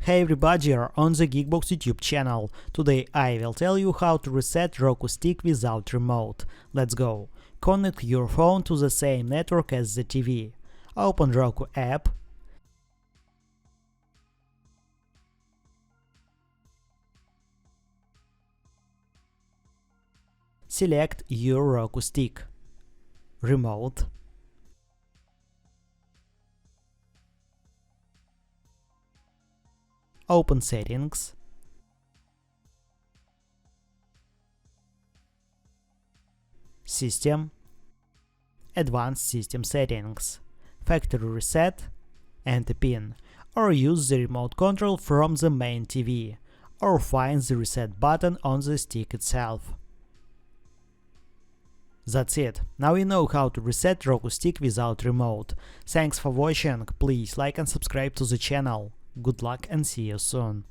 Hey everybody, you're on the GeekBox YouTube channel. Today I will tell you how to reset Roku stick without remote. Let's go. Connect your phone to the same network as the TV. Open Roku app. Select your Roku stick. Remote. Open Settings. System. Advanced System Settings. Factory Reset. Enter PIN. Or use the remote control from the main TV. Or find the reset button on the stick itself. That's it. Now you know how to reset Roku stick without remote. Thanks for watching. Please like and subscribe to the channel. Good luck and see you soon.